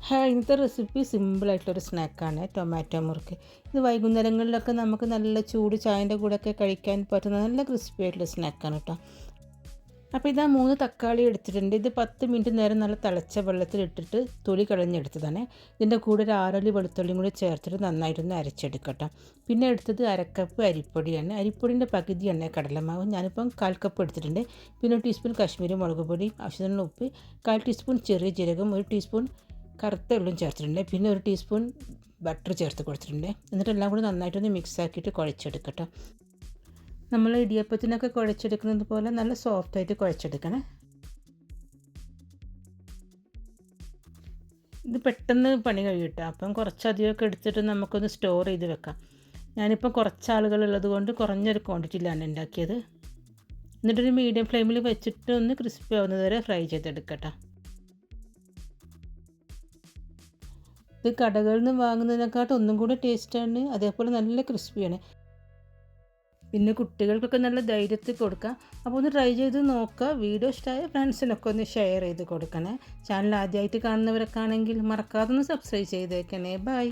ഇന്നത്തെ റെസിപ്പി സിമ്പിളായിട്ടുള്ളൊരു സ്നാക്കാണ് ടൊമാറ്റോ മുറുക്ക്. ഇത് വൈകുന്നേരങ്ങളിലൊക്കെ നമുക്ക് നല്ല ചൂട് ചായൻ്റെ കൂടെയൊക്കെ കഴിക്കാൻ പറ്റുന്ന നല്ല ക്രിസ്പി ആയിട്ടുള്ള സ്നാക്കാണ് കേട്ടോ. അപ്പോൾ ഇതാ 3 തക്കാളി എടുത്തിട്ടുണ്ട്. ഇത് 10 മിനിറ്റ് നേരം നല്ല തിളച്ച വെള്ളത്തിലിട്ടിട്ട് തൊലി കളഞ്ഞെടുത്തതാണ്. ഇതിൻ്റെ കൂടെ ഒരു 6 അല്ലി വെളുത്തുള്ളിയും കൂടി ചേർത്തിട്ട് നന്നായിട്ടൊന്ന് അരച്ചെടുക്കട്ടോ. പിന്നെ എടുത്തത് 1/2 കപ്പ് അരിപ്പൊടിയാണ്. അരിപ്പൊടിൻ്റെ പകുതിയാണ് കടലമാവ്. ഞാനിപ്പം 1/4 കപ്പ് എടുത്തിട്ടുണ്ട്. പിന്നെ 1 ടീസ്പൂൺ കാശ്മീരി മുളക് പൊടി, ആവശ്യത്തിനുള്ള ഉപ്പ്, 1/4 ടീസ്പൂൺ ചെറിയ ജീരകം, 1 ടീസ്പൂൺ കറുത്ത എള്ളും ചേർത്തിട്ടുണ്ട്. പിന്നെ 1 ടീസ്പൂൺ ബട്ടർ ചേർത്ത് കൊടുത്തിട്ടുണ്ട്. എന്നിട്ട് എല്ലാം കൂടി നന്നായിട്ടൊന്ന് മിക്സ് ആക്കിയിട്ട് കുഴച്ചെടുക്കട്ടോ. നമ്മൾ ഇടിയപ്പത്തിനൊക്കെ കുഴച്ചെടുക്കുന്നത് പോലെ നല്ല സോഫ്റ്റായിട്ട് കുഴച്ചെടുക്കണേ. ഇത് പെട്ടെന്ന് പണി കഴിയട്ടോ. അപ്പം കുറച്ചധികമൊക്കെ എടുത്തിട്ട് നമുക്കൊന്ന് സ്റ്റോർ ചെയ്ത് വെക്കാം. ഞാനിപ്പോൾ കുറച്ച് ആളുകളുള്ളത് കൊണ്ട് കുറഞ്ഞൊരു ക്വാണ്ടിറ്റിയിലാണ് ഉണ്ടാക്കിയത്. എന്നിട്ടൊരു മീഡിയം ഫ്ലെയിമിൽ വെച്ചിട്ട് ഒന്ന് ക്രിസ്പി ആവുന്നത് വരെ ഫ്രൈ ചെയ്തെടുക്കട്ടോ. ഇത് കടകളിൽ നിന്ന് വാങ്ങുന്നതിനെക്കാട്ടും ഒന്നും കൂടി ടേസ്റ്റാണ്, അതേപോലെ നല്ല ക്രിസ്പിയാണ്. പിന്നെ കുട്ടികൾക്കൊക്കെ നല്ല ധൈര്യത്തിൽ കൊടുക്കാം. അപ്പോൾ ഒന്ന് ട്രൈ ചെയ്ത് നോക്കുക. വീഡിയോ ഇഷ്ടമായ ഫ്രണ്ട്സിനൊക്കെ ഒന്ന് ഷെയർ ചെയ്ത് കൊടുക്കണേ. ചാനൽ ആദ്യമായിട്ട് കാണുന്നവരൊക്കെ ആണെങ്കിൽ മറക്കാതെ ഒന്ന് സബ്സ്ക്രൈബ് ചെയ്തേക്കണേ. ബൈ.